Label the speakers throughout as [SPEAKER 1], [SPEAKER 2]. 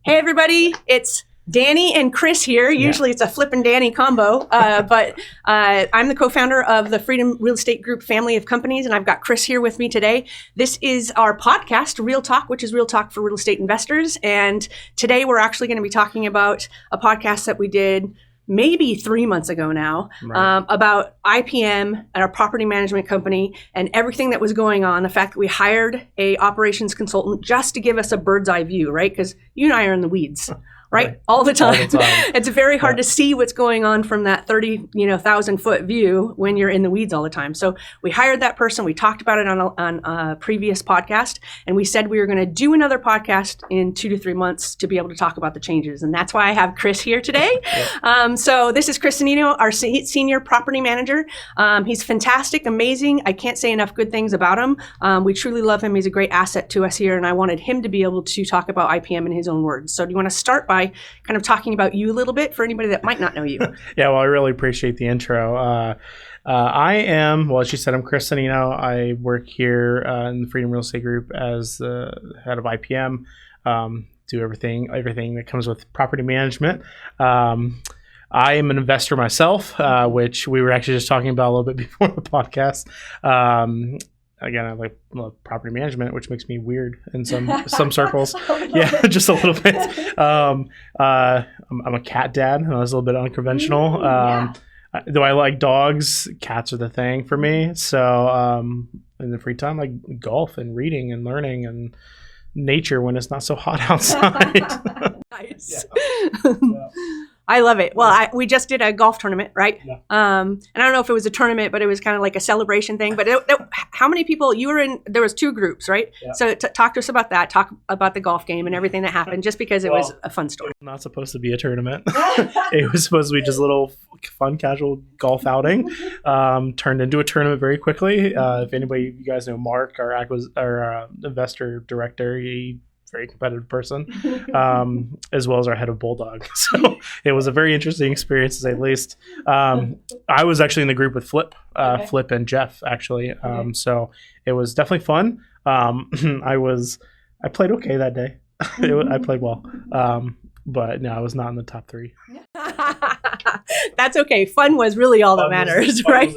[SPEAKER 1] Hey everybody, it's Danny and Chris here. Usually it's a Flip and Danny combo, but I'm the co-founder of the Freedom Real Estate Group family of companies, and I've got Chris here with me today. This is our podcast, REIalTalk, which is real talk for real estate investors. And today we're actually going to be talking about a podcast that we did maybe 3 months ago now, about IPM and our property management company and everything that was going on. The fact that we hired a operations consultant just to give us a bird's eye view, right? Because you and I are in the weeds. Right? All the time. It's very hard to see what's going on from that 30,000 foot view when you're in the weeds all the time. So we hired that person. We talked about it on a previous podcast, and we said we were going to do another podcast in 2 to 3 months to be able to talk about the changes. And that's why I have Chris here today. So this is Chris Anino, our senior property manager. He's fantastic, amazing. I can't say enough good things about him. We truly love him. He's a great asset to us here, and I wanted him to be able to talk about IPM in his own words. So do you want to start by kind of talking about you a little bit for anybody that might not know you?
[SPEAKER 2] Yeah, well, I really appreciate the intro. I am, well, as you said, I'm Chris Anino. I work here in the Freedom Real Estate Group as the head of IPM, do everything that comes with property management. I am an investor myself, which we were actually just talking about a little bit before the podcast. Again, I love property management, which makes me weird in some circles. Yeah, just a little bit. I'm a cat dad. I was a little bit unconventional. Though I like dogs, cats are the thing for me. So in the free time, like golf and reading and learning and nature when it's not so hot outside.
[SPEAKER 1] Nice. Yeah. I love it. Well, we just did a golf tournament, right? Yeah. And I don't know if it was a tournament, but it was kind of like a celebration thing. But how many people you were in? There was 2 groups, right? Yeah. So talk to us about that. Talk about the golf game and everything that happened, just because it was a fun story.
[SPEAKER 2] Not supposed to be a tournament. It was supposed to be just a little fun, casual golf outing. Turned into a tournament very quickly. If anybody, you guys know Mark, our investor director, very competitive person, as well as our head of Bulldog. So it was a very interesting experience, to say the least. I was actually in the group with Flip and Jeff, actually. So it was definitely fun. I played okay that day. I played well. But no, I was not in the top 3.
[SPEAKER 1] That's okay. Fun was really all that matters, right?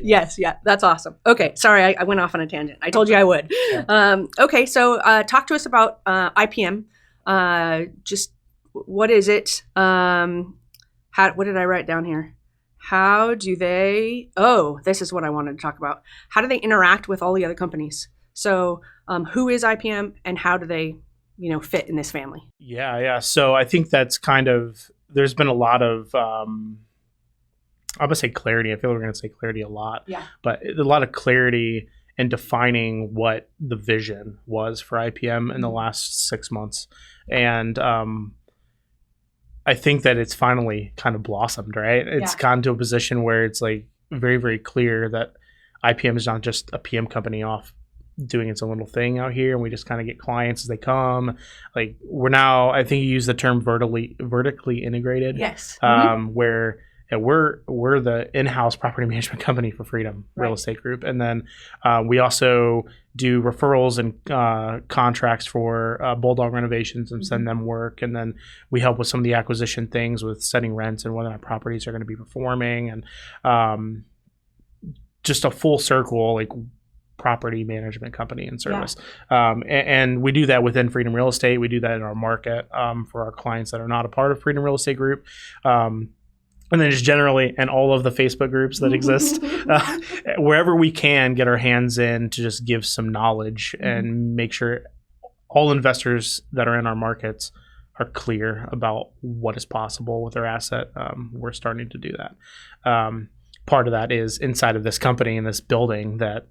[SPEAKER 1] Yes, yeah, that's awesome. Okay, sorry, I went off on a tangent. I told you I would. Yeah. Okay, so talk to us about IPM. Just what is it? What did I write down here? How do they? Oh, this is what I wanted to talk about. How do they interact with all the other companies? So, who is IPM, and how do they, fit in this family?
[SPEAKER 2] Yeah. So I think that's there's been a lot of, I'm going to say clarity. I feel we're going to say clarity a lot. Yeah. But a lot of clarity in defining what the vision was for IPM in the last 6 months. And I think that it's finally kind of blossomed, right? It's gotten to a position where it's like very, very clear that IPM is not just a PM company off doing its own little thing out here, and we just kind of get clients as they come. Like, we're now, I think you use the term vertically integrated.
[SPEAKER 1] Yes.
[SPEAKER 2] Where we're the in-house property management company for Freedom Real Estate Group, and then we also do referrals and contracts for Bulldog renovations and send them work, and then we help with some of the acquisition things with setting rents and whether our properties are going to be performing, and just a full circle, like, property management company and service. And we do that within Freedom Real Estate. We do that in our market for our clients that are not a part of Freedom Real Estate Group. And then just generally, and all of the Facebook groups that exist, wherever we can get our hands in to just give some knowledge and make sure all investors that are in our markets are clear about what is possible with their asset. We're starting to do that. Part of that is inside of this company, in this building, that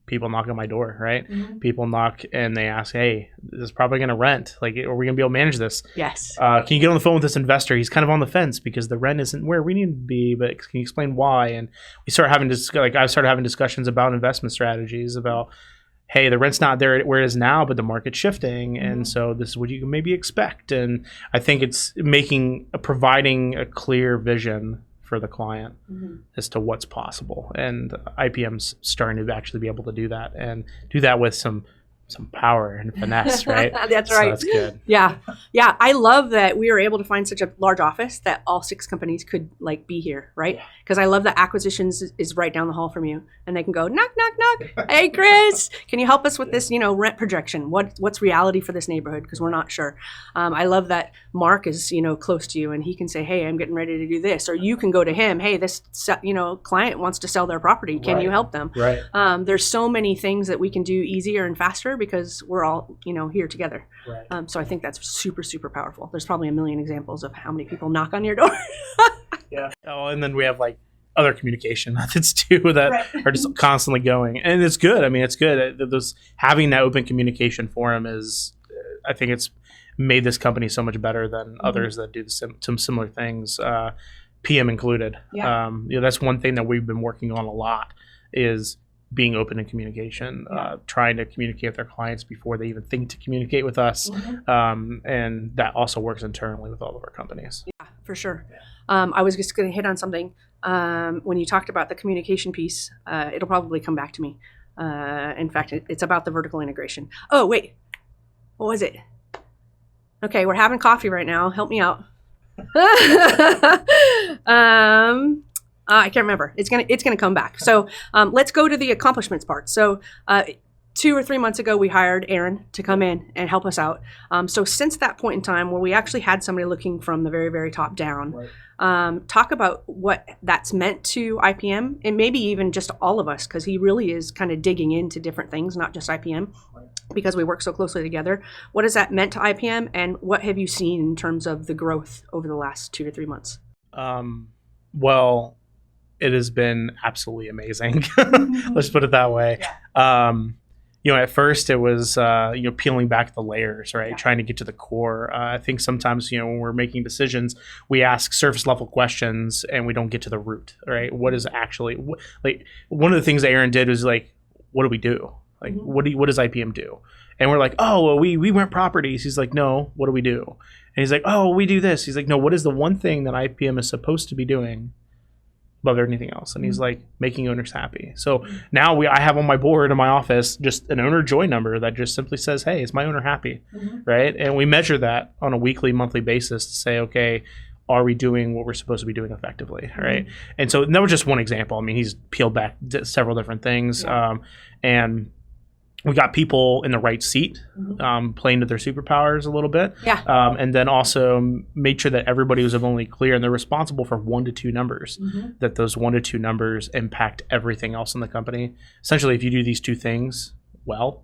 [SPEAKER 2] people knock on my door, right? People knock and they ask, hey, this is probably going to rent. Like, are we going to be able to manage this?
[SPEAKER 1] Yes.
[SPEAKER 2] Can you get on the phone with this investor? He's kind of on the fence because the rent isn't where we need to be, but can you explain why? And we started having I started having discussions about investment strategies, about, hey, the rent's not there where it is now, but the market's shifting. And so this is what you can maybe expect. And I think it's providing a clear vision for the client as to what's possible. And IPM's starting to actually be able to do that, and do that with some some power and finesse, right?
[SPEAKER 1] That's
[SPEAKER 2] so
[SPEAKER 1] right.
[SPEAKER 2] That's good.
[SPEAKER 1] Yeah. I love that we were able to find such a large office that all 6 companies could like be here, right? Because I love that acquisitions is right down the hall from you, and they can go knock, knock, knock. Hey, Chris, can you help us with this? Rent projection. What's reality for this neighborhood? Because we're not sure. I love that Mark is close to you, and he can say, hey, I'm getting ready to do this, or you can go to him. Hey, this client wants to sell their property. Can you help them?
[SPEAKER 2] Right.
[SPEAKER 1] There's so many things that we can do easier and faster because we're all here together.
[SPEAKER 2] Right.
[SPEAKER 1] So I think that's super, super powerful. There's probably a million examples of how many people knock on your door.
[SPEAKER 2] Yeah. Oh, and then we have like other communication methods too that are just constantly going, and it's good. I mean, it's good. Having that open communication forum is, I think it's made this company so much better than others that do some similar things, PM included.
[SPEAKER 1] Yeah.
[SPEAKER 2] That's one thing that we've been working on a lot is being open in communication, trying to communicate with their clients before they even think to communicate with us. And that also works internally with all of our companies.
[SPEAKER 1] Yeah, for sure. I was just going to hit on something. When you talked about the communication piece, it'll probably come back to me. In fact, it's about the vertical integration. Oh, wait. What was it? Okay, we're having coffee right now. Help me out. I can't remember. It's gonna come back. So let's go to the accomplishments part. So 2 or 3 months ago, we hired Aaron to come in and help us out. So since that point in time, where we actually had somebody looking from the very, very top down, talk about what that's meant to IPM and maybe even just all of us, because he really is kind of digging into different things, not just IPM, because we work so closely together. What has that meant to IPM, and what have you seen in terms of the growth over the last 2 to 3 months?
[SPEAKER 2] Well, it has been absolutely amazing. Let's put it that way. At first it was, peeling back the layers, right? Trying to get to the core. I think sometimes, when we're making decisions, we ask surface level questions and we don't get to the root, right? What is actually, one of the things that Aaron did was like, what do we do? Like, what does IPM do? And we're like, oh, well, we rent properties. He's like, no, what do we do? And he's like, oh, we do this. He's like, no, what is the one thing that IPM is supposed to be doing above anything else? And he's like, making owners happy. So now I have on my board in my office just an owner joy number that just simply says, hey, is my owner happy? Right? And we measure that on a weekly, monthly basis to say, okay, are we doing what we're supposed to be doing effectively? Right? And so that was just one example. I mean, he's peeled back several different things. And we got people in the right seat, playing to their superpowers a little bit. And then also made sure that everybody was abundantly clear, and they're responsible for 1 to 2 numbers, that those 1 to 2 numbers impact everything else in the company. Essentially, if you do these 2 things well,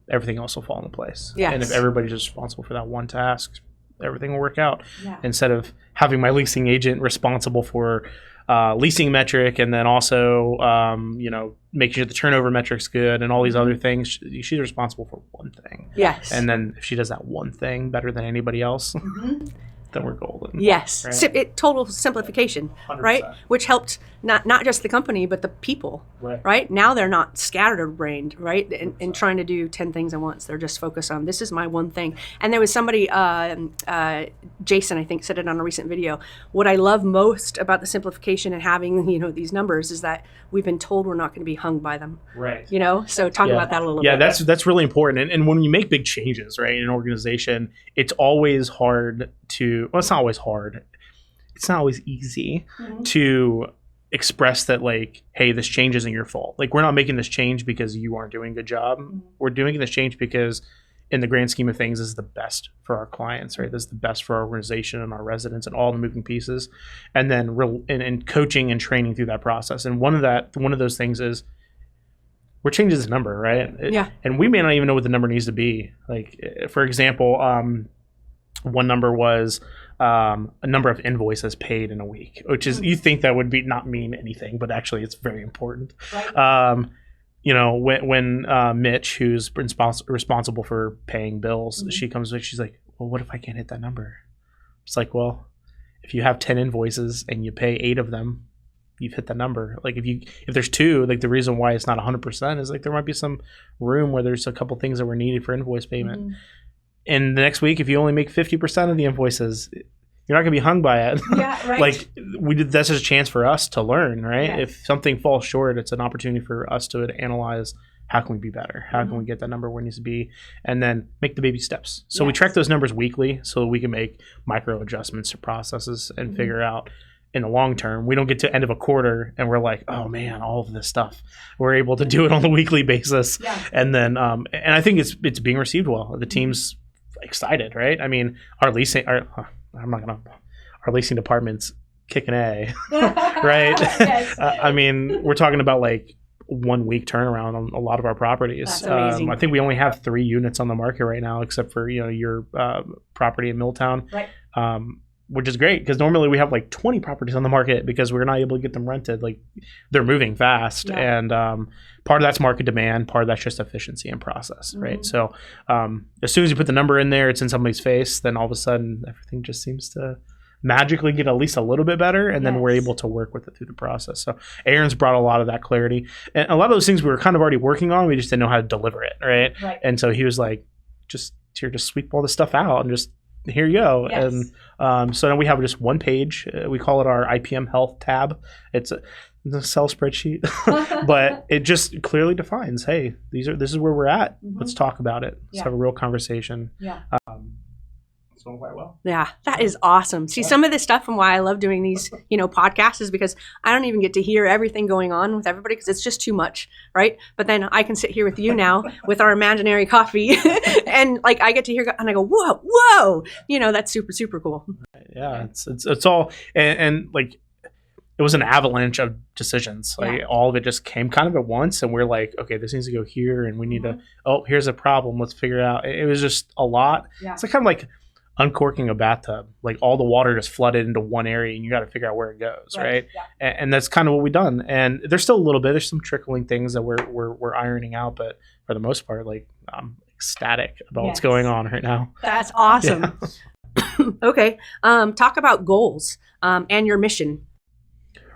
[SPEAKER 2] everything else will fall into place. And if everybody's responsible for that one task, everything will work out. Instead of having my leasing agent responsible for leasing metric, and then also making sure the turnover metric's good and all these other things. She's responsible for one thing. And then if she does that one thing better than anybody else, then we're golden. Right?
[SPEAKER 1] Total simplification,
[SPEAKER 2] 100%.
[SPEAKER 1] right? Which helped not just the company, but the people, right? Now they're not scatterbrained, right? And trying to do 10 things at once. They're just focused on, this is my one thing. And there was somebody, Jason, I think, said it on a recent video. What I love most about the simplification and having, these numbers is that we've been told we're not going to be hung by them.
[SPEAKER 2] Right.
[SPEAKER 1] So talk about that a little bit.
[SPEAKER 2] Yeah, that's really important. And when you make big changes, right, in an organization, it's always hard to, well, it's not always hard. It's not always easy to express that, like, hey, this change isn't your fault. Like, we're not making this change because you aren't doing a good job. We're doing this change because in the grand scheme of things, this is the best for our clients, right? This is the best for our organization and our residents and all the moving pieces. And then and coaching and training through that process. And one of those things is we're changing this number, right? And we may not even know what the number needs to be. Like, for example, one number was a number of invoices paid in a week, which is, you think that would not mean anything, but actually it's very important. Right. When Mitch, who's responsible for paying bills, she comes back, she's like, well, what if I can't hit that number? It's like, well, if you have 10 invoices and you pay 8 of them, you've hit the number. Like, if there's 2, like, the reason why it's not 100% is like there might be some room where there's a couple things that were needed for invoice payment. And the next week, if you only make 50% of the invoices, you're not going to be hung by it. Like, that's just a chance for us to learn, right? If something falls short, it's an opportunity for us to analyze how can we be better? How can we get that number where it needs to be? And then make the baby steps. So we track those numbers weekly so we can make micro adjustments to processes and figure out in the long term. We don't get to end of a quarter and we're like, oh man, all of this stuff. We're able to do it on a weekly basis. And then, and I think it's being received well. The team's excited, right? I mean, our leasing department's kicking A, right? I mean, we're talking about like 1 week turnaround on a lot of our properties.
[SPEAKER 1] That's amazing.
[SPEAKER 2] I think we only have 3 units on the market right now, except for your property in Milltown, which is great because normally we have like 20 properties on the market because we're not able to get them rented. Like they're moving fast, and part of that's market demand, part of that's just efficiency and process, right? So as soon as you put the number in there, it's in somebody's face, then all of a sudden everything just seems to magically get at least a little bit better, and then we're able to work with it through the process. So Aaron's brought a lot of that clarity, and a lot of those things we were kind of already working on. We just didn't know how to deliver it, right? And so he was like, just sweep all this stuff out and just here you go. And so now we have just one page. We call it our IPM health tab. It's a Excel spreadsheet, but it just clearly defines, hey, this is where we're at. Let's talk about it. Let's have a real conversation. It's going quite well.
[SPEAKER 1] Yeah, that is awesome. See, some of this stuff and why I love doing these, podcasts is because I don't even get to hear everything going on with everybody because it's just too much, right? But then I can sit here with you now with our imaginary coffee and like I get to hear and I go, whoa, that's super, super cool.
[SPEAKER 2] Yeah, it's all, and like, it was an avalanche of decisions. Like all of it just came kind of at once, and we're like, okay, this needs to go here, and we need to. Oh, here's a problem. Let's figure it out. It was just a lot. It's like kind of like uncorking a bathtub. Like all the water just flooded into one area, and you got to figure out where it goes, right? And that's kind of what we've done. And there's still a little bit. There's some trickling things that we're ironing out, but for the most part, like I'm ecstatic about what's going on right now.
[SPEAKER 1] That's awesome. Okay, talk about goals and your mission.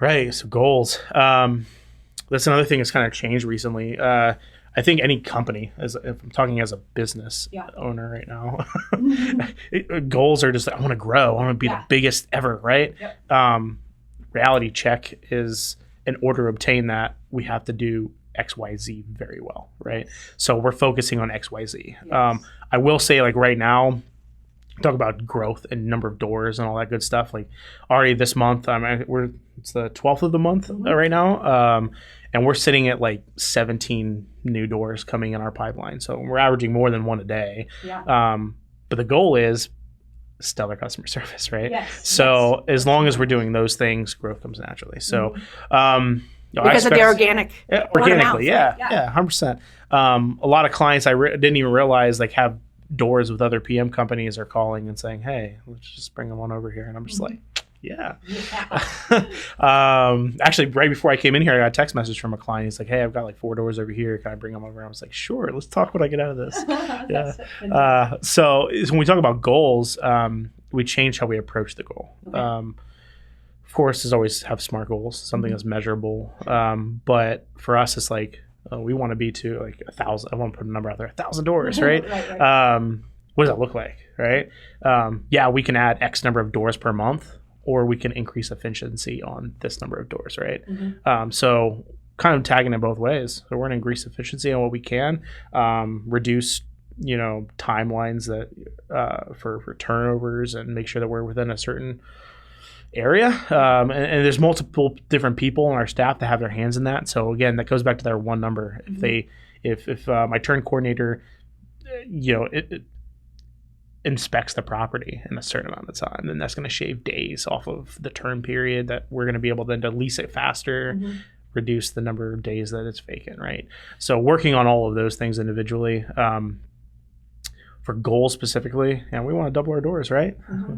[SPEAKER 2] Right. So goals. That's another thing that's kind of changed recently. I think any company, if I'm talking as a business owner right now, goals are just like, I want to grow. I want to be the biggest ever, right? Reality check is in order to obtain that, we have to do X, Y, Z very well, right? So we're focusing on X, Y, Z. I will say like right now, talk about growth and number of doors and all that good stuff. Like already this month, it's the 12th of the month right now. And we're sitting at like 17 new doors coming in our pipeline. So we're averaging more than one a day. But the goal is stellar customer service, right? So as long as we're doing those things, growth comes naturally. So,
[SPEAKER 1] because of the organically,
[SPEAKER 2] 100%. A lot of clients I didn't even realize like have doors with other PM companies are calling and saying, hey, let's just bring them on over here. And I'm just like, actually, right before I came in here, I got a text message from a client. He's like, hey, I've got like 4 doors over here. Can I bring them over? I was like, sure, let's talk what I get out of this. So when we talk about goals, we change how we approach the goal. Of course, there's always have SMART goals, something that's measurable. But for us, it's like, we want to be to like 1,000. I want to put a number out there, 1,000 doors, right? What does that look like, right? We can add X number of doors per month, or we can increase efficiency on this number of doors, right? So kind of tagging it both ways. So we're going to increase efficiency on what we can, reduce, timelines that for turnovers, and make sure that we're within a certain area. And there's multiple different people on our staff that have their hands in that. So again, that goes back to their one number. If my turn coordinator, it inspects the property in a certain amount of time, then that's going to shave days off of the turn period that we're going to be able then to lease it faster, reduce the number of days that it's vacant, right? So working on all of those things individually. For goals specifically, and we want to double our doors, right?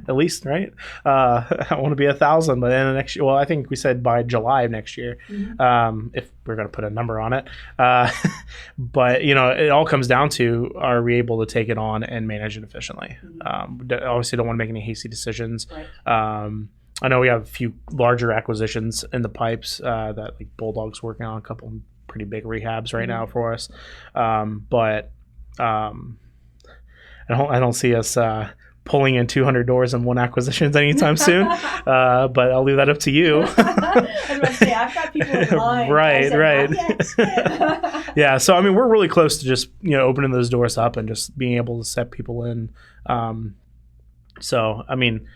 [SPEAKER 2] At least, right? I want to be 1,000, but then the next year, well, I think we said by July of next year, if we're going to put a number on it. But, it all comes down to, are we able to take it on and manage it efficiently? Obviously, don't want to make any hasty decisions. I know we have a few larger acquisitions in the pipes that like Bulldog's working on a couple pretty big rehabs right now for us. But I don't see us pulling in 200 doors in one acquisitions anytime soon, but I'll leave that up to you.
[SPEAKER 1] I was about to say, I've got people in line.
[SPEAKER 2] Right. Yeah, so I mean, we're really close to just opening those doors up and just being able to set people in. So I mean,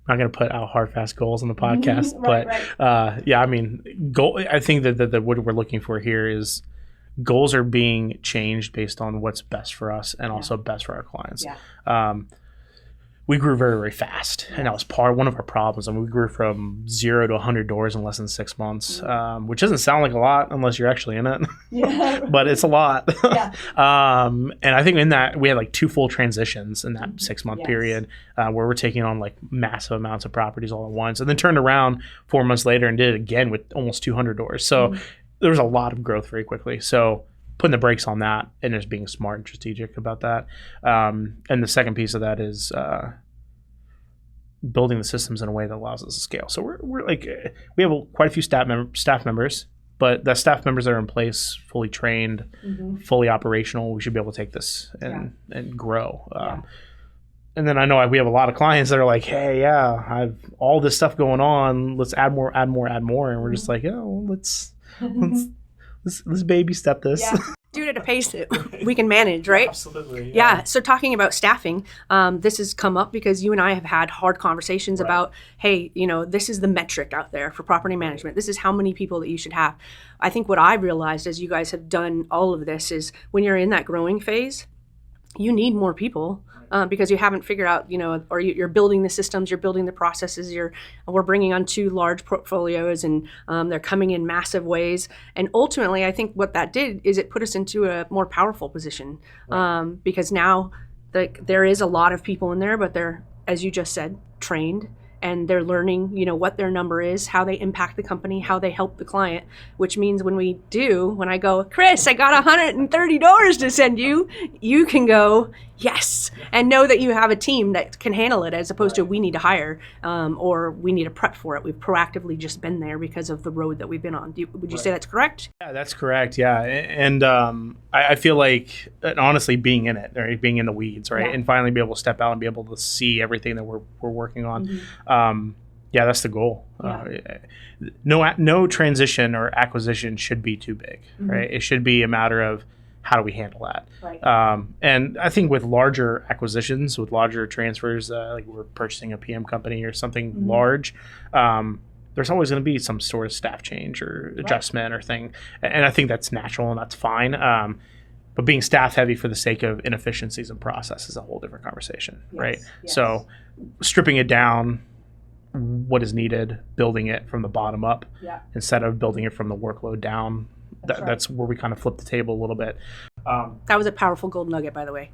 [SPEAKER 2] I'm not going to put out hard, fast goals on the podcast, but yeah, I mean, I think that what we're looking for here is goals are being changed based on what's best for us and also best for our clients. We grew very, very fast, and that was one of our problems. And we grew from 0 to 100 doors in less than 6 months, which doesn't sound like a lot unless you're actually in it, but it's a lot. And I think in that we had like 2 full transitions in that 6-month period where we're taking on like massive amounts of properties all at once, and then turned around 4 months later and did it again with almost 200 doors. So there was a lot of growth very quickly. So putting the brakes on that and just being smart and strategic about that. And the second piece of that is building the systems in a way that allows us to scale. So we're like, we have quite a few staff members, but the staff members that are in place, fully trained, fully operational, we should be able to take this and grow. And then I know we have a lot of clients that are like, hey, I have all this stuff going on. Let's add more. And we're just like, let's baby step this.
[SPEAKER 1] Do it at a pace that we can manage, right?
[SPEAKER 2] Absolutely.
[SPEAKER 1] Yeah. So talking about staffing, this has come up because you and I have had hard conversations about, hey, this is the metric out there for property management. This is how many people that you should have. I think what I realized as you guys have done all of this is when you're in that growing phase, you need more people. Because you haven't figured out, or you're building the systems, you're building the processes, we're bringing on 2 large portfolios, and they're coming in massive ways. And ultimately, I think what that did is it put us into a more powerful position, because now there is a lot of people in there, but they're, as you just said, trained. And they're learning, what their number is, how they impact the company, how they help the client, which means when I go, Chris, I got 130 doors to send you, you can go, yes, and know that you have a team that can handle it, as opposed to we need to hire or we need to prep for it. We've proactively just been there because of the road that we've been on. Would you say that's correct?
[SPEAKER 2] Yeah, that's correct. Yeah. And I feel like, honestly, being in it, right? Being in the weeds, right? And finally be able to step out and be able to see everything that we're working on. That's the goal. No transition or acquisition should be too big, right? It should be a matter of how do we handle that? And I think with larger acquisitions, with larger transfers, like we're purchasing a PM company or something large, there's always going to be some sort of staff change or adjustment or thing. And I think that's natural and that's fine. But being staff heavy for the sake of inefficiencies and process is a whole different conversation, right? So stripping it down, what is needed, building it from the bottom up instead of building it from the workload down. That's where we kind of flip the table a little bit.
[SPEAKER 1] That was a powerful gold nugget, by the way.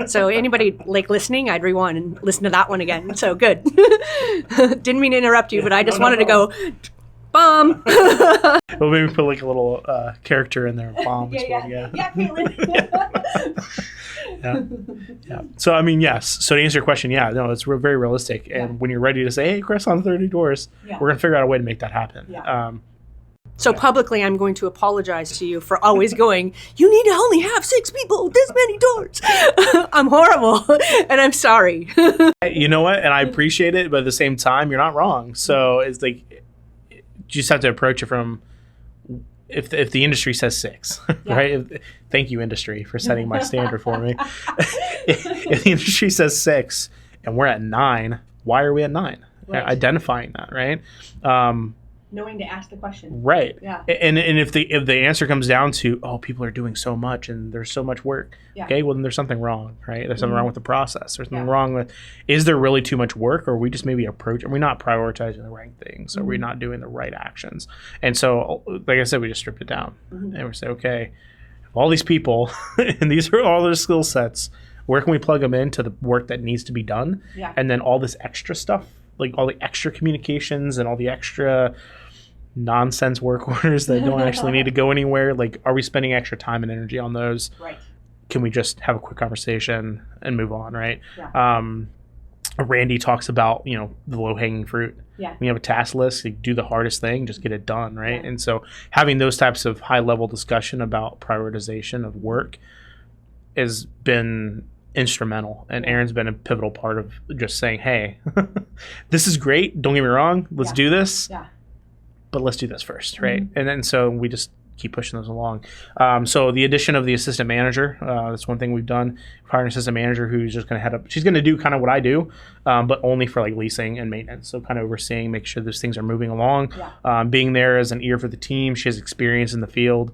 [SPEAKER 1] So anybody listening, I'd rewind and listen to that one again. So good. Didn't mean to interrupt you, but I just wanted to go, bomb.
[SPEAKER 2] Well, maybe put like a little character in there. Bomb.
[SPEAKER 1] Yeah, Caitlin.
[SPEAKER 2] Yeah. So I mean, yes. So to answer your question, it's very realistic. And when you're ready to say, hey, Chris, on 30 doors, we're gonna figure out a way to make that happen.
[SPEAKER 1] So publicly, I'm going to apologize to you for always going, you need to only have 6 people, this many doors. I'm horrible, and I'm sorry.
[SPEAKER 2] You know what? And I appreciate it, but at the same time, you're not wrong. So it's like, you just have to approach it from, if the industry says 6, right? Thank you, industry, for setting my standard for me. If the industry says 6 and we're at 9, why are we at 9? Identifying that, right?
[SPEAKER 1] Knowing to ask the question.
[SPEAKER 2] Right. Yeah. And if the answer comes down to, people are doing so much and there's so much work, okay, well then there's something wrong, right? There's something wrong with the process. There's something wrong with, is there really too much work, or are we just maybe are we not prioritizing the right things? Are we not doing the right actions? And so, like I said, we just stripped it down and we say, okay, all these people and these are all their skill sets, where can we plug them into the work that needs to be done? And then all this extra stuff, like all the extra communications and all the extra nonsense work orders that don't actually need to go anywhere, like, are we spending extra time and energy on those? Can we just have a quick conversation and move on, right? Randy talks about, the low-hanging fruit. When you have a task list, you do the hardest thing, just get it done, right? And so having those types of high-level discussion about prioritization of work has been instrumental. And Erin's been a pivotal part of just saying, hey, this is great. Don't get me wrong. Let's do this. Yeah. But let's do this first, right? And then so we just keep pushing those along. So the addition of the assistant manager, that's one thing we've done. We've hired an assistant manager who's just going to head up. She's going to do kind of what I do, but only for like leasing and maintenance. So kind of overseeing, make sure those things are moving along. Being there as an ear for the team. She has experience in the field,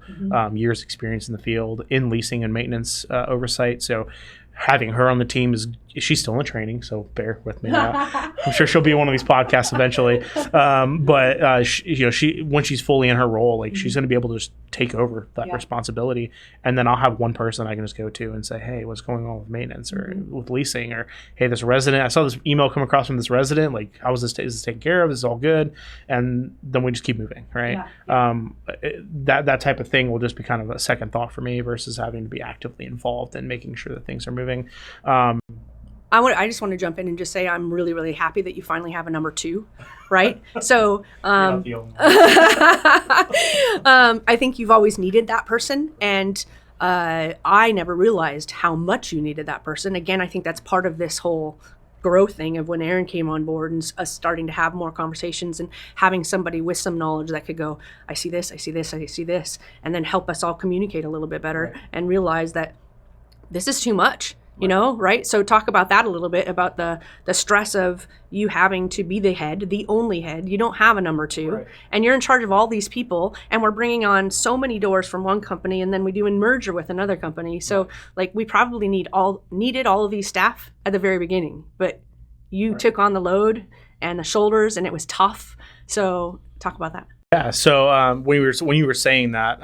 [SPEAKER 2] years experience in the field in leasing and maintenance oversight. So having her on the team she's still in training, so bear with me. I'm sure she'll be on one of these podcasts eventually. But she when she's fully in her role, like she's going to be able to just take over that responsibility, and then I'll have one person I can just go to and say, hey, what's going on with maintenance or with leasing, or hey, this resident, I saw this email come across from this resident. Like, how is this taken care of? Is this all good? And then we just keep moving, right? That type of thing will just be kind of a second thought for me versus having to be actively involved and making sure that things are moving.
[SPEAKER 1] I just want to jump in and just say I'm really, really happy that you finally have a number 2, right? So I think you've always needed that person, and I never realized how much you needed that person. Again, I think that's part of this whole growth thing of when Erin came on board and us starting to have more conversations and having somebody with some knowledge that could go, I see this, I see this, I see this, and then help us all communicate a little bit better and realize that this is too much. You know, right? So talk about that a little bit, about the stress of you having to be the head, the only head. You don't have a number 2, and you're in charge of all these people, and we're bringing on so many doors from one company, and then we do a merger with another company. So like we probably needed all of these staff at the very beginning, but you took on the load and the shoulders, and it was tough. So talk about that.
[SPEAKER 2] Yeah. So when you were saying that,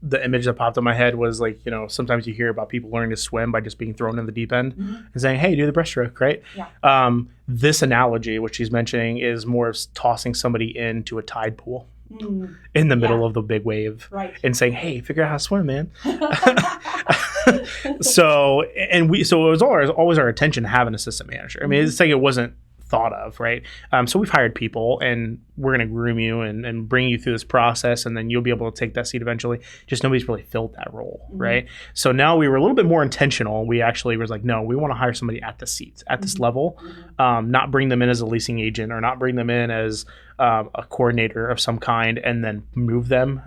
[SPEAKER 2] the image that popped in my head was like, sometimes you hear about people learning to swim by just being thrown in the deep end and saying, hey, do the breaststroke, right? Yeah. This analogy, which she's mentioning, is more of tossing somebody into a tide pool in the middle of the big wave and saying, hey, figure out how to swim, man. So it was always our intention to have an assistant manager. I mean, it's like it wasn't thought of, right? So we've hired people, and we're going to groom you and bring you through this process, and then you'll be able to take that seat eventually. Just nobody's really filled that role, right? So now we were a little bit more intentional. We actually was like, no, we want to hire somebody at the seats, at this level, not bring them in as a leasing agent or not bring them in as a coordinator of some kind and then move them,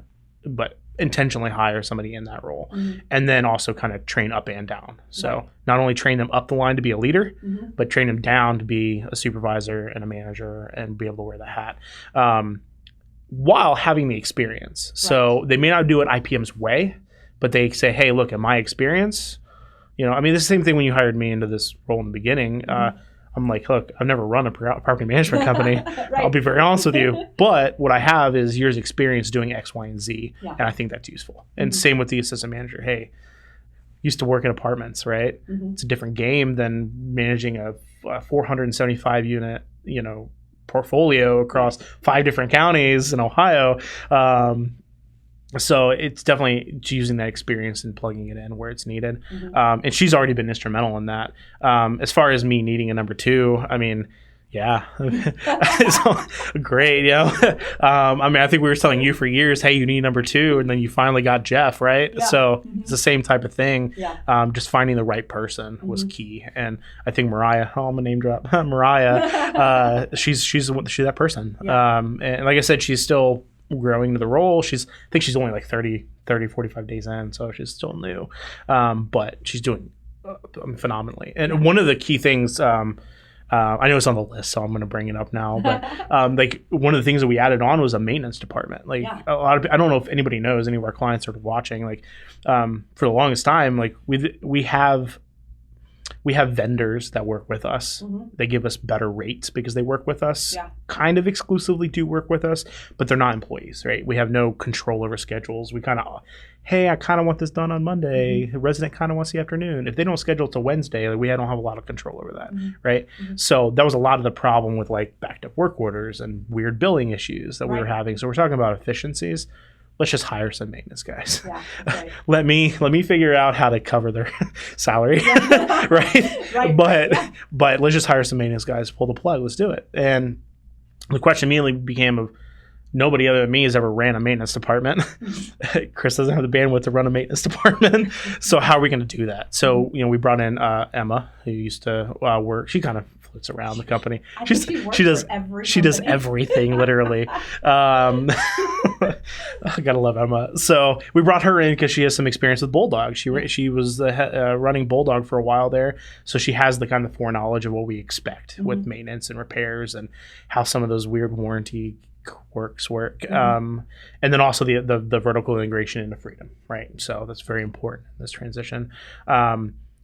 [SPEAKER 2] but intentionally hire somebody in that role, and then also kind of train up and down. So not only train them up the line to be a leader, but train them down to be a supervisor and a manager and be able to wear the hat while having the experience. So they may not do it IPM's way, but they say, hey, look, at my experience, I mean, it's the same thing when you hired me into this role in the beginning. I'm like, look, I've never run a property management company. I'll be very honest with you. But what I have is years experience doing X, Y, and Z. And I think that's useful. And same with the assistant manager. Hey, used to work in apartments, right? It's a different game than managing a 475 unit, portfolio across 5 different counties in Ohio. So it's definitely using that experience and plugging it in where it's needed. And she's already been instrumental in that. As far as me needing a number 2, I mean, yeah, it's great. I mean, I think we were telling you for years, hey, you need number 2. And then you finally got Jeff, right? Yeah. So it's the same type of thing. Just finding the right person was key. And I think Mariah, I'm going to name drop Mariah. She's that person. And like I said, she's still growing to the role. I think she's only like 45 days in, so she's still new. But she's doing phenomenally. And one of the key things, I know it's on the list, so I'm going to bring it up now, but like one of the things that we added on was a maintenance department. Like a lot of, I don't know if anybody knows, any of our clients are watching, like for the longest time, like we have vendors that work with us. They give us better rates because they work with us, kind of exclusively do work with us, but they're not employees, right? We have no control over schedules. We kind of, hey, I kind of want this done on Monday. The resident kind of wants the afternoon. If they don't schedule till Wednesday, like, we don't have a lot of control over that, right? So that was a lot of the problem with like backed up work orders and weird billing issues that we were having. So we're talking about efficiencies. Let's just hire some maintenance guys. Let me figure out how to cover their salary, right? But let's just hire some maintenance guys, pull the plug, let's do it. And the question immediately became of, nobody other than me has ever ran a maintenance department. Chris doesn't have the bandwidth to run a maintenance department. So how are we going to do that? So, we brought in Emma, who used to work. She kind of floats around the company. She does everything literally. I gotta love Emma. So we brought her in because she has some experience with Bulldog. She was running Bulldog for a while there, so she has the kind of foreknowledge of what we expect with maintenance and repairs and how some of those weird warranty quirks work. And then also the vertical integration into Freedom, right? So that's very important in this transition.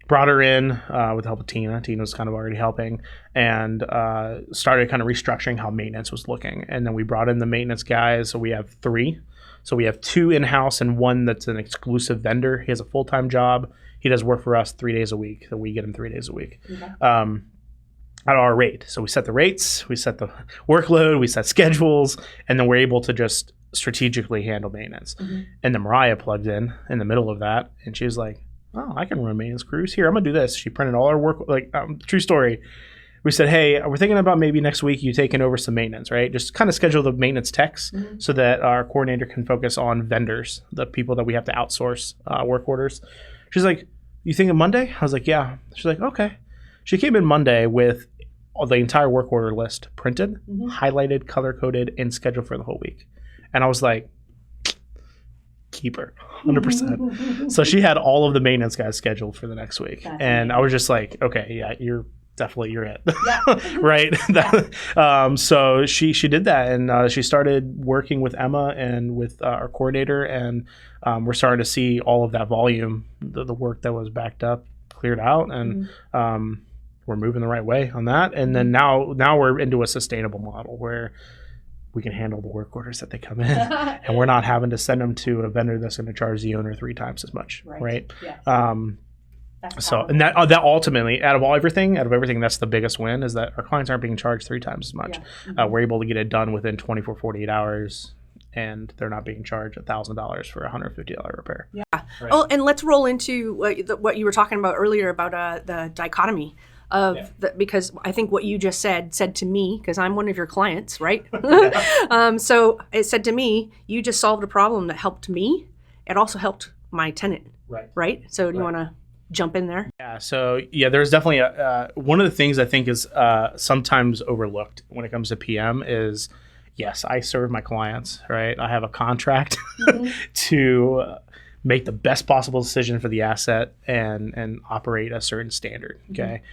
[SPEAKER 2] Brought her in with the help of Tina. Tina was kind of already helping, and started kind of restructuring how maintenance was looking. And then we brought in the maintenance guys. So we have 3. So we have 2 in-house and 1 that's an exclusive vendor. He has a full-time job. He does work for us 3 days a week. So we get him 3 days a week. Okay. At our rate. So we set the rates, we set the workload, we set schedules, and then we're able to just strategically handle maintenance. And then Mariah plugged in the middle of that, and she was like, oh, I can run maintenance crews. Here, I'm going to do this. She printed all our work. True story. We said, hey, we're thinking about maybe next week you taking over some maintenance, right? Just kind of schedule the maintenance techs so that our coordinator can focus on vendors, the people that we have to outsource work orders. She's like, you think of Monday? I was like, yeah. She's like, okay. She came in Monday with the entire work order list printed, highlighted, color-coded, and scheduled for the whole week. And I was like, keep her 100%. So she had all of the maintenance guys scheduled for the next week. That's amazing. I was just like, okay, yeah, you're it. Yeah. Right. So she did that, and she started working with Emma and with our coordinator, and we're starting to see all of that volume, the work that was backed up, cleared out, and we're moving the right way on that. And then now we're into a sustainable model where we can handle the work orders that they come in, and we're not having to send them to a vendor that's going to charge the owner 3 times as much, right? Yes. So, and that ultimately, out of everything, that's the biggest win, is that our clients aren't being charged 3 times as much. Yeah. We're able to get it done within 24, 48 hours, and they're not being charged $1,000 for a $150 repair. Yeah. Right.
[SPEAKER 1] Oh, and let's roll into what you were talking about earlier about the dichotomy. Because I think what you just said to me, because I'm one of your clients, right? So it said to me, you just solved a problem that helped me. It also helped my tenant, right? So do you want to jump in there?
[SPEAKER 2] Yeah, so there's definitely one of the things I think is sometimes overlooked when it comes to PM is, yes, I serve my clients, right? I have a contract to make the best possible decision for the asset and operate a certain standard, okay?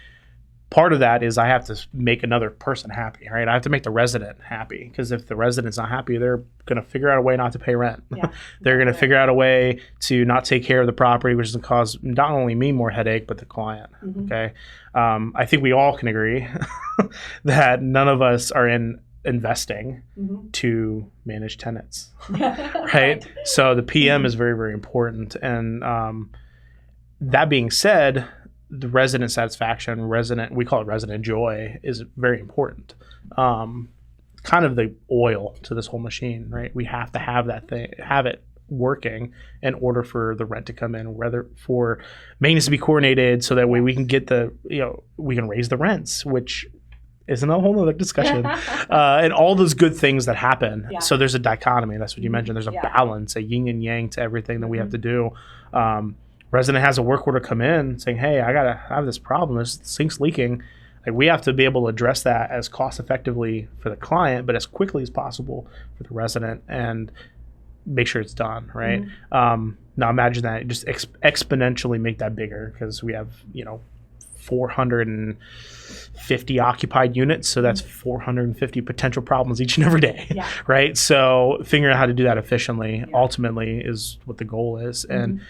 [SPEAKER 2] Part of that is I have to make another person happy, right? I have to make the resident happy, because if the resident's not happy, they're going to figure out a way not to pay rent. Yeah. They're going to figure out a way to not take care of the property, which is going to cause not only me more headache, but the client, okay? I think we all can agree that none of us are investing to manage tenants, right? So the PM is very, very important. And that being said, the resident satisfaction, we call it resident joy, is very important. Kind of the oil to this whole machine, right? We have to have have it working in order for the rent to come in, whether for maintenance to be coordinated, so that way we can get we can raise the rents, which isn't a whole other discussion, and all those good things that happen. Yeah. So there's a dichotomy. That's what you mentioned. There's a balance, a yin and yang to everything that we have to do. Resident has a work order come in saying, hey, I have this problem. This sink's leaking. Like, we have to be able to address that as cost effectively for the client, but as quickly as possible for the resident, and make sure it's done, right? Now imagine that, just exponentially make that bigger, because we have 450 occupied units, so that's 450 potential problems each and every day, right? So figuring out how to do that efficiently ultimately is what the goal is. And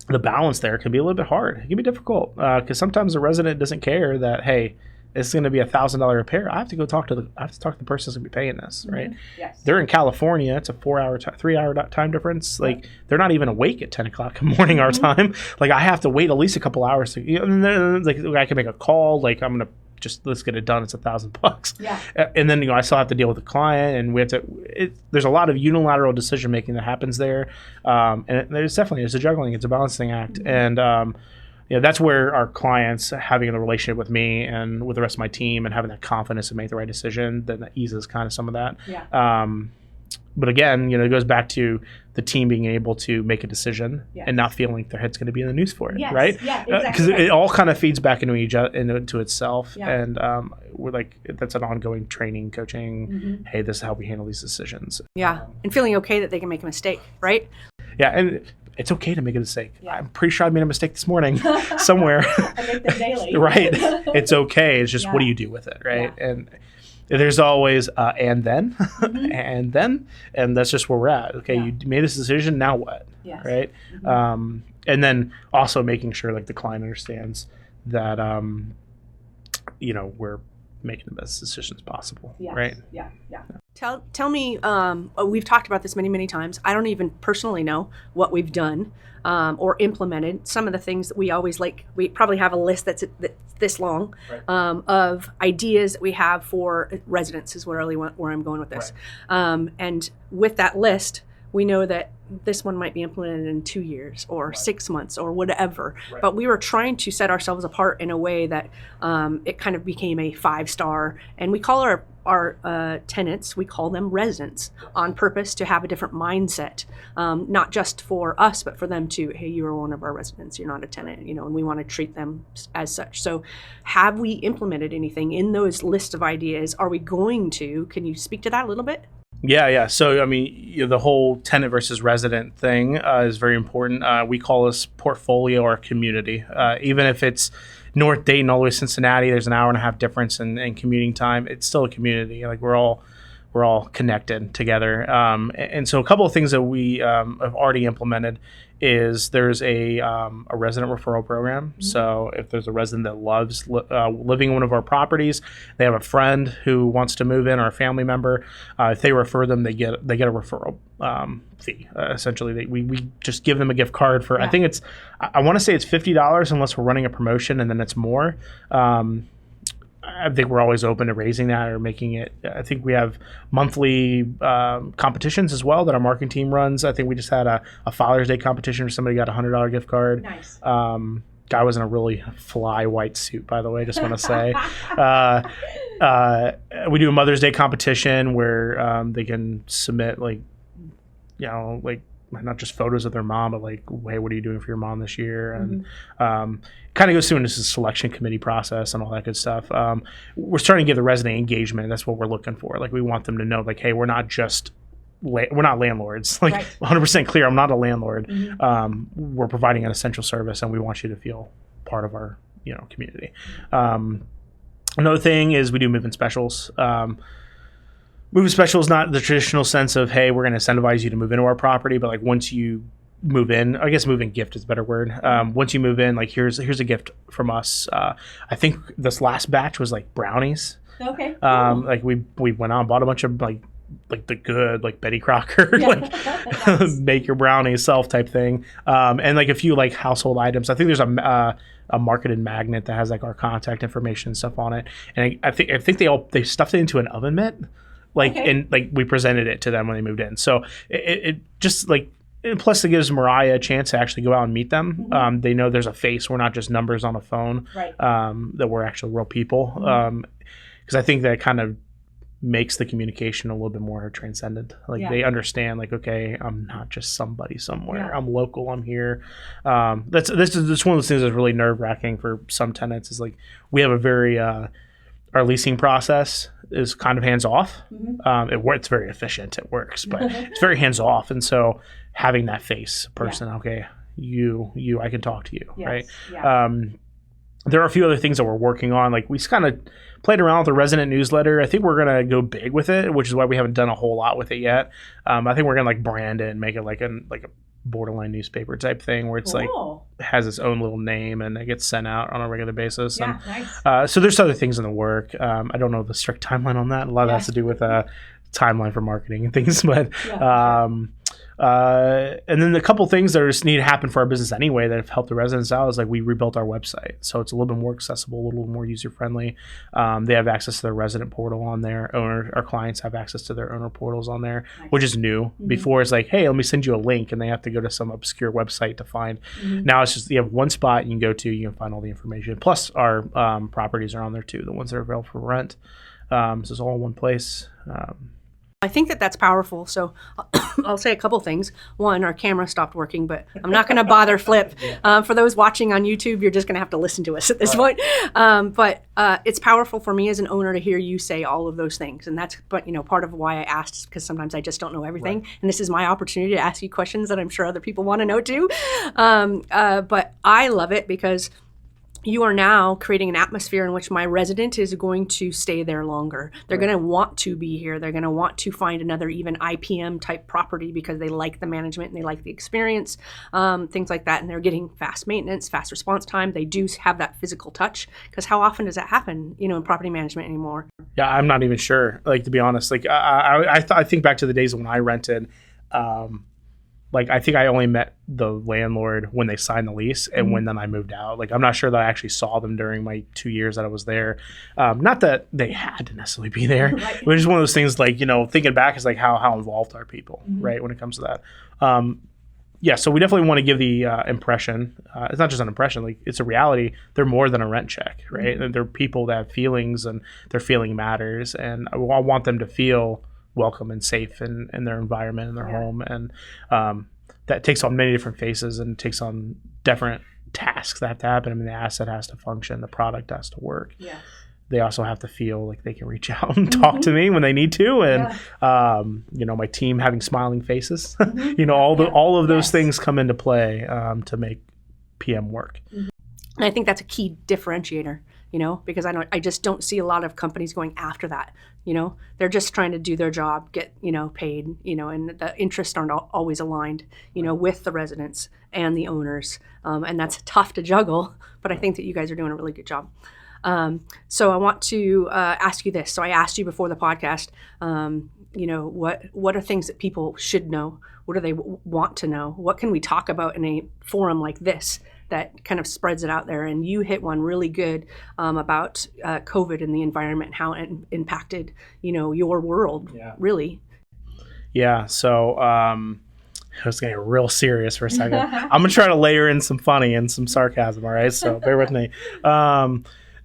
[SPEAKER 2] the balance there can be a little bit hard. It can be difficult because sometimes the resident doesn't care that, hey, it's going to be $1,000 repair. I have to talk to the person who's going to be paying this, right? Yes. They're in California. It's a 3-hour time difference. Like, they're not even awake at 10 o'clock in the morning our time. Like, I have to wait at least a couple hours to, like, I can make a call. Like, I'm going to let's get it done. It's $1,000. Yeah. And then, I still have to deal with the client, and we have to, there's a lot of unilateral decision making that happens there. And there's a juggling, it's a balancing act. And, that's where our clients having the relationship with me and with the rest of my team and having that confidence to make the right decision, then that eases kind of some of that.
[SPEAKER 1] Yeah.
[SPEAKER 2] But again, it goes back to the team being able to make a decision and not feeling like their head's going to be in the news for it, right?
[SPEAKER 1] Yeah, exactly.
[SPEAKER 2] Because it all kind of feeds back into itself.
[SPEAKER 1] Yeah.
[SPEAKER 2] And we're like, that's an ongoing training, coaching. Hey, this is how we handle these decisions.
[SPEAKER 1] Yeah, and feeling okay that they can make a mistake, right?
[SPEAKER 2] Yeah, and it's okay to make a mistake. Yeah. I'm pretty sure I made a mistake this morning somewhere.
[SPEAKER 1] I make them daily.
[SPEAKER 2] Right. It's okay. It's just what do you do with it, right? Yeah. And there's always and then, and then, and that's just where we're at. Okay, you made this decision, now what? Yes. Right? And then also making sure like the client understands that we're making the best decisions possible. Right?
[SPEAKER 1] Yeah. Tell me, we've talked about this many times. I don't even personally know what we've done or implemented. Some of the things that we always we probably have a list that's this long of ideas that we have for residents is where I'm going with this. Right. And with that list, we know that this one might be implemented in 2 years or 6 months or whatever. Right. But we were trying to set ourselves apart in a way that it kind of became a 5-star. And we call our tenants, we call them residents on purpose to have a different mindset, not just for us, but for them too. Hey, you are one of our residents. You're not a tenant, and we want to treat them as such. So have we implemented anything in those lists of ideas? Are we going to? Can you speak to that a little bit?
[SPEAKER 2] Yeah. So, the whole tenant versus resident thing is very important. We call this portfolio or community. Even if it's North Dayton all the way to Cincinnati, there's an hour and a half difference in commuting time. It's still a community. Like we're all connected together. And so a couple of things that we have already implemented is there's a resident referral program. Mm-hmm. So if there's a resident that loves living in one of our properties, they have a friend who wants to move in or a family member, if they refer them, they get a referral fee. Essentially, we just give them a gift card for, I think I want to say it's $50 unless we're running a promotion, and then it's more. I think we're always open to raising that or making it. I think we have monthly competitions as well that our marketing team runs. I think we just had a Father's Day competition where somebody got a $100 gift card.
[SPEAKER 1] Nice.
[SPEAKER 2] Guy was in a really fly white suit, by the way, just want to say. We do a Mother's Day competition where they can submit not just photos of their mom, but hey, what are you doing for your mom this year? And kind of goes through this selection committee process and all that good stuff. We're starting to get the resident engagement. That's what we're looking for. We want them to know, hey, we're not just we're not landlords. 100% clear. I'm not a landlord. Mm-hmm. We're providing an essential service, and we want you to feel part of our community. Another thing is we do move-in specials. Move-in special is not the traditional sense of, hey, we're going to incentivize you to move into our property, but once you move in, I guess move-in gift is a better word. Once you move in, here's a gift from us. I think this last batch was brownies. Okay. Cool. We went out and bought a bunch of the good Betty Crocker make your brownies self type thing, and a few household items. I think there's a marketed magnet that has our contact information and stuff on it, and I think they stuffed it into an oven mitt. And we presented it to them when they moved in. So it just plus it gives Mariah a chance to actually go out and meet them. Mm-hmm. They know there's a face. We're not just numbers on a phone. Right. That we're actual real people. Because I think that kind of makes the communication a little bit more transcendent. They understand okay, I'm not just somebody somewhere. Yeah. I'm local. I'm here. This is one of those things that's really nerve wracking for some tenants. Is we have a very our leasing process is kind of hands off. Mm-hmm. It's very efficient. It works, but it's very hands off. And so having that face person, okay, you, I can talk to you, yes. Right? Yeah. There are a few other things that we're working on. We just kind of played around with the resident newsletter. I think we're going to go big with it, which is why we haven't done a whole lot with it yet. I think we're going to brand it and make it a borderline newspaper type thing where it's cool. Has its own little name and it gets sent out on a regular basis. Yeah, nice. So there's other things in the work. I don't know the strict timeline on that. A lot of that has to do with timeline for marketing and things, but And then the couple things that just need to happen for our business anyway that have helped the residents out is like we rebuilt our website. So it's a little bit more accessible, a little more user-friendly. They have access to their resident portal on there. Our clients have access to their owner portals on there, which is new. Before it's like, hey, let me send you a link, and they have to go to some obscure website to find. Now it's just you have one spot you can go to, you can find all the information. Plus our properties are on there too, the ones that are available for rent. So it's all in one place.
[SPEAKER 1] I think that that's powerful. So I'll say a couple things. One, our camera stopped working, but I'm not going to bother Flip. For those watching on YouTube, you're just going to have to listen to us at this point. But it's powerful for me as an owner to hear you say all of those things. And that's, part of why I asked, because sometimes I just don't know everything. Right. And this is my opportunity to ask you questions that I'm sure other people want to know too. But I love it because you are now creating an atmosphere in which my resident is going to stay there longer. They're going to want to be here. They're going to want to find another even IPM type property because they like the management and they like the experience, things like that. And they're getting fast maintenance, fast response time. They do have that physical touch, because how often does that happen, in property management anymore?
[SPEAKER 2] Yeah, I'm not even sure. Like, to be honest, like I think back to the days when I rented. I think I only met the landlord when they signed the lease and when then I moved out. Like, I'm not sure that I actually saw them during my 2 years that I was there. Not that they had to necessarily be there, right. But it's just one of those things, like, thinking back is like how involved are people, right, when it comes to that. So we definitely want to give the impression. It's not just an impression, like, it's a reality. They're more than a rent check, right? And they're people that have feelings, and their feeling matters. And I want them to feel welcome and safe in their environment, in their home. And that takes on many different faces and takes on different tasks that have to happen. I mean, the asset has to function, the product has to work. Yeah. They also have to feel like they can reach out and talk to me when they need to. And, my team having smiling faces, all of those things come into play to make PM work.
[SPEAKER 1] And I think that's a key differentiator. Because I just don't see a lot of companies going after that. They're just trying to do their job, get, paid, and the interests aren't always aligned, with the residents and the owners. And that's tough to juggle, but I think that you guys are doing a really good job. So I want to ask you this. So I asked you before the podcast, what are things that people should know? What do they want to know? What can we talk about in a forum like this that kind of spreads it out there? And you hit one really good about COVID and the environment, how it impacted, your world, really. Yeah.
[SPEAKER 2] So I was getting real serious for a second. I'm going to try to layer in some funny and some sarcasm. All right. So bear with me.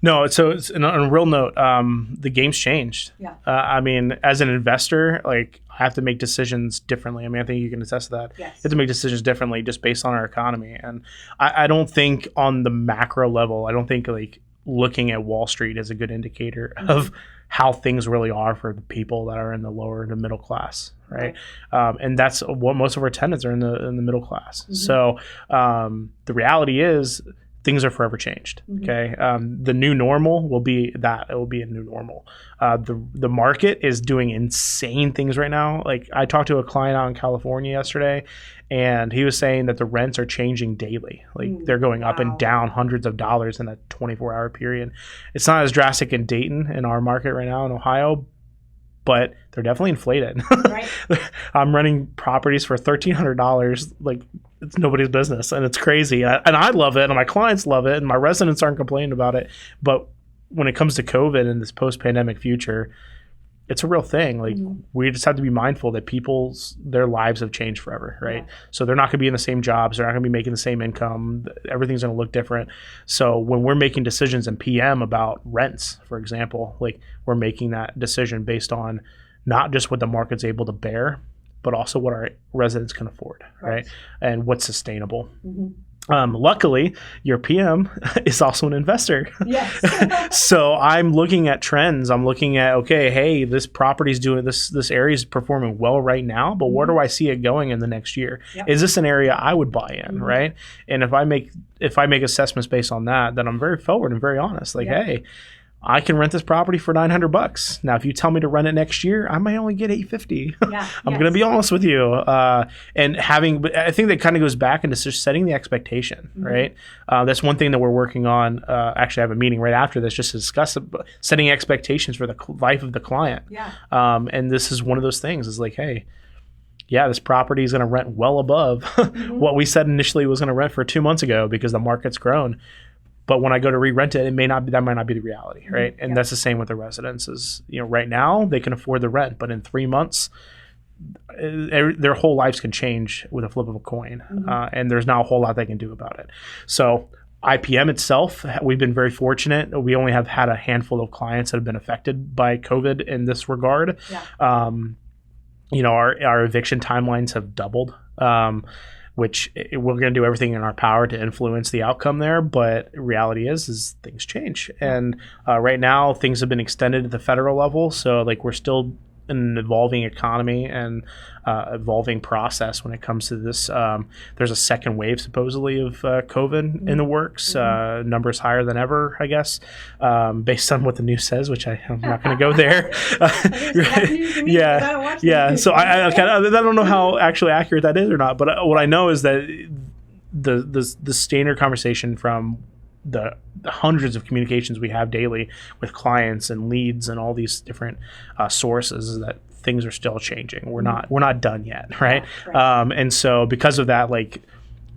[SPEAKER 2] No, so it's on a real note, the game's changed. Yeah. I mean, as an investor, like, I have to make decisions differently. I mean, I think you can attest to that. Yes. You have to make decisions differently just based on our economy. And I don't think on the macro level, I don't think like looking at Wall Street is a good indicator of how things really are for the people that are in the lower to middle class, right? And that's what most of our tenants are in the middle class. So the reality is, things are forever changed. Okay, the new normal will be that. It will be a new normal. The market is doing insane things right now. Like, I talked to a client out in California yesterday, and he was saying that the rents are changing daily. Like, they're going up and down hundreds of dollars in a 24-hour period. It's not as drastic in Dayton, in our market right now in Ohio, but they're definitely inflated. Right. I'm renting properties for $1,300. Like, it's nobody's business, and it's crazy. And I love it, and my clients love it, and my residents aren't complaining about it. But when it comes to COVID and this post-pandemic future, it's a real thing. Like, we just have to be mindful that their lives have changed forever, right? Yeah. So they're not going to be in the same jobs. They're not going to be making the same income. Everything's going to look different. So when we're making decisions in PM about rents, for example, like, we're making that decision based on not just what the market's able to bear, but also what our residents can afford, right? And what's sustainable. Luckily, your PM is also an investor. Yes. So I'm looking at trends. I'm looking at, okay, hey, this property's doing this area is performing well right now, but where do I see it going in the next year? Yep. Is this an area I would buy in, right? And if I make assessments based on that, then I'm very forward and very honest. Like, hey, I can rent this property for $900. Now, if you tell me to rent it next year, I might only get $850. I'm going to be honest with you. And I think that kind of goes back into just setting the expectation, right? That's one thing that we're working on. Actually, I have a meeting right after this just to discuss setting expectations for the life of the client. Yeah. And this is one of those things. Is like, hey, yeah, this property is going to rent well above what we said initially was going to rent for 2 months ago because the market's grown. But when I go to re-rent it, that might not be the reality, right? And that's the same with the residences. Right now they can afford the rent, but in 3 months, their whole lives can change with a flip of a coin, and there's not a whole lot they can do about it. So IPM itself, we've been very fortunate. We only have had a handful of clients that have been affected by COVID in this regard. Our eviction timelines have doubled, which we're going to do everything in our power to influence the outcome there. But reality is things change. And right now things have been extended at the federal level. So we're still in an evolving economy and evolving process when it comes to this. There's a second wave supposedly of COVID in the works. Numbers higher than ever, I guess, based on what the news says, which I'm not going to go there. So I don't know how actually accurate that is or not. But what I know is that the standard conversation from the hundreds of communications we have daily with clients and leads and all these different sources is that things are still changing. We're not done yet, right? And so because of that,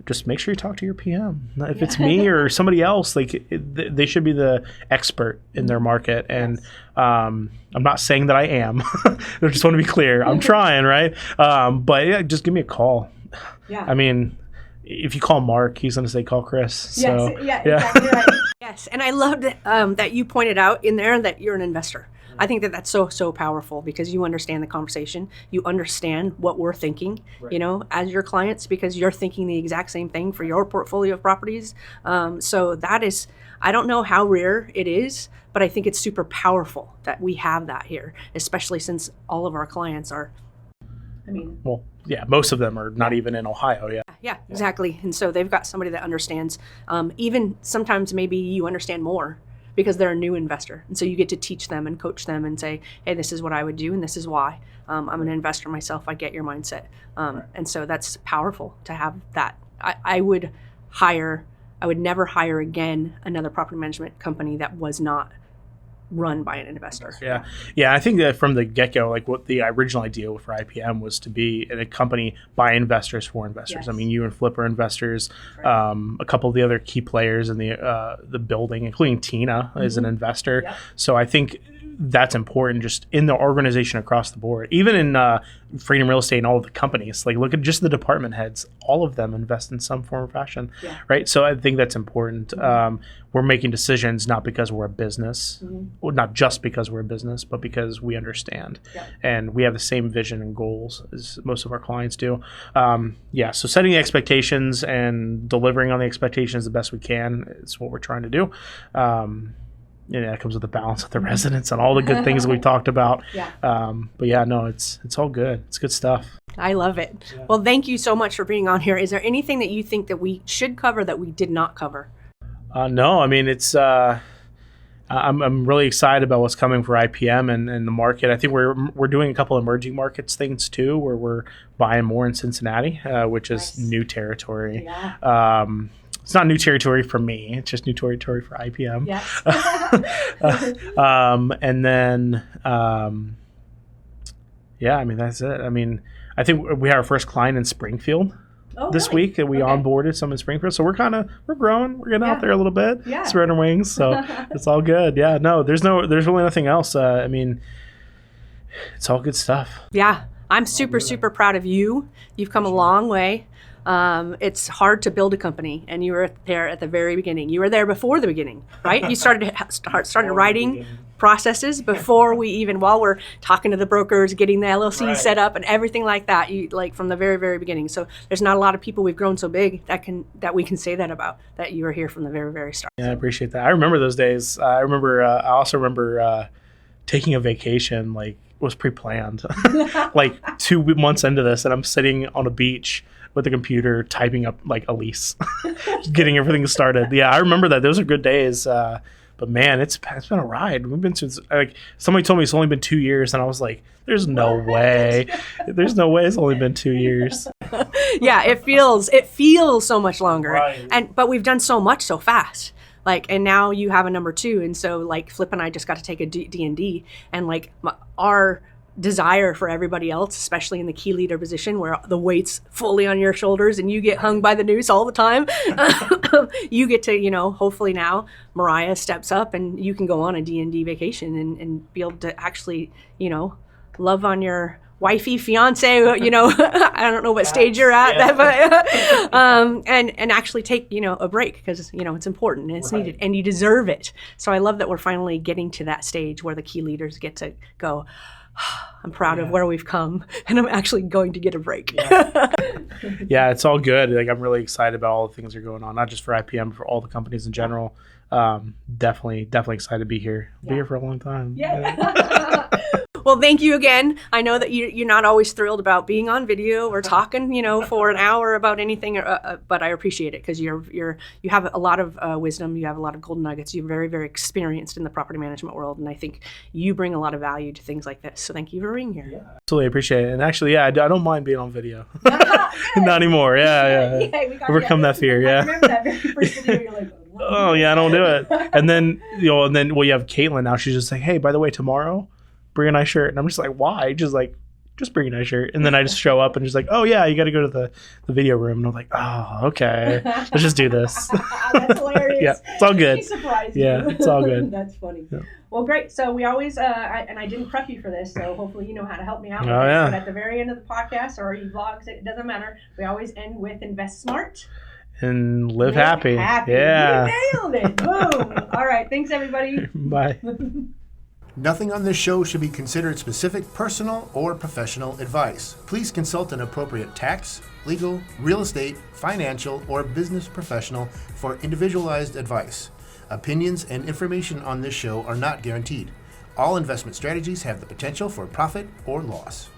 [SPEAKER 2] just make sure you talk to your PM. If it's me or somebody else, they should be the expert in their market. And I'm not saying that I am. I just want to be clear. I'm trying, right? But yeah, just give me a call. I mean, if you call Mark, he's going to say call Chris. So,
[SPEAKER 1] exactly right. Yes, and I loved that you pointed out in there that you're an investor. I think that's so powerful because you understand the conversation. You understand what we're thinking, as your clients, because you're thinking the exact same thing for your portfolio of properties. So that is, I don't know how rare it is, but I think it's super powerful that we have that here, especially since all of our clients are,
[SPEAKER 2] most of them are not even in Ohio yet.
[SPEAKER 1] Yeah, exactly. And so they've got somebody that understands. Even sometimes maybe you understand more because they're a new investor. And so you get to teach them and coach them and say, hey, this is what I would do and this is why. I'm an investor myself. I get your mindset. And so that's powerful to have that. I would never hire again another property management company that was not run by an investor.
[SPEAKER 2] Yeah. I think that from the get-go, what the original idea for IPM was to be a company by investors for investors. Yes. I mean, you and Flip are investors. Right. A couple of the other key players in the building, including Tina, is an investor. Yep. So I think that's important just in the organization across the board. Even in Freedom Real Estate and all of the companies, look at just the department heads, all of them invest in some form or fashion, right? So I think that's important. We're making decisions not because we're a business, well, not just because we're a business, but because we understand and we have the same vision and goals as most of our clients do. So setting the expectations and delivering on the expectations the best we can is what we're trying to do. That comes with the balance of the residents and all the good things that we talked about. It's all good. It's good stuff.
[SPEAKER 1] I love it. Yeah. Well, thank you so much for being on here. Is there anything that you think that we should cover that we did not cover?
[SPEAKER 2] No, I mean, it's, I'm really excited about what's coming for IPM and the market. I think we're doing a couple emerging markets things too, where we're buying more in Cincinnati, which is new territory. Yeah. It's not new territory for me. It's just new territory for IPM. Yes. And then, that's it. I mean, I think we had our first client in Springfield this week, and we onboarded some in Springfield. So we're growing. We're getting out there a little bit, spreading our wings. So it's all good. Yeah, no, there's really nothing else. I mean, it's all good stuff.
[SPEAKER 1] Yeah, I'm super proud of you. You've come a long way. It's hard to build a company, and you were there at the very beginning. You were there before the beginning, right? You started writing processes before while we're talking to the brokers, getting the LLC set up, and everything like that. You from the very, very beginning. So there's not a lot of people we've grown so big that we can say that about, that you were here from the very, very start.
[SPEAKER 2] Yeah, I appreciate that. I remember those days. I also remember taking a vacation. Was pre-planned. 2 months into this, and I'm sitting on a beach with the computer typing up a lease, getting everything started. Yeah, I remember that. Those are good days. But man, it's been a ride. We've been since somebody told me it's only been 2 years, and I was like, "There's no way. There's no way it's only been 2 years."
[SPEAKER 1] Yeah, it feels so much longer, right. But we've done so much so fast. And now you have a number 2, and so Flip and I just got to take a D&D, and our desire for everybody else, especially in the key leader position where the weight's fully on your shoulders and you get hung by the noose all the time. You get to, hopefully now Mariah steps up and you can go on a D&D vacation and be able to actually, love on your wifey, fiance, I don't know what stage you're at, but and actually take, a break because, it's important and it's needed and you deserve it. So I love that we're finally getting to that stage where the key leaders get to go, I'm proud of where we've come and I'm actually going to get a break.
[SPEAKER 2] Yeah, it's all good. Like, I'm really excited about all the things that are going on, not just for IPM, but for all the companies in general. Definitely excited to be here. I'll be here for a long time.
[SPEAKER 1] Well, thank you again. I know that you're not always thrilled about being on video or talking, for an hour about anything, but I appreciate it because you have a lot of wisdom. You have a lot of golden nuggets. You're very, very experienced in the property management world, and I think you bring a lot of value to things like this. So thank you for being here. Yeah.
[SPEAKER 2] Absolutely appreciate it. And actually, I don't mind being on video. Not anymore. Yeah. Overcome that fear. Yeah.
[SPEAKER 1] I remember that very first video. You're like,
[SPEAKER 2] oh yeah, I don't do it. And then you have Caitlin now. She's just like, hey, by the way, tomorrow, bring a nice shirt. And I'm just like, why? Just bring a nice shirt. And then I just show up and just like, oh yeah, you got to go to the video room. And I'm like, oh, okay, let's just do this.
[SPEAKER 1] That's hilarious.
[SPEAKER 2] Yeah, it's all good.
[SPEAKER 1] She surprised you.
[SPEAKER 2] Yeah, it's all good.
[SPEAKER 1] That's funny.
[SPEAKER 2] Yeah.
[SPEAKER 1] Well, great. So we always, and I didn't prep you for this, so hopefully you know how to help me out with this.
[SPEAKER 2] Yeah.
[SPEAKER 1] But at the very end of the podcast or you vlogs, it doesn't matter. We always end with invest smart.
[SPEAKER 2] And live happy. Yeah.
[SPEAKER 1] You nailed it. Boom. All right. Thanks, everybody.
[SPEAKER 2] Bye.
[SPEAKER 3] Nothing on this show should be considered specific personal or professional advice. Please consult an appropriate tax, legal, real estate, financial, or business professional for individualized advice. Opinions and information on this show are not guaranteed. All investment strategies have the potential for profit or loss.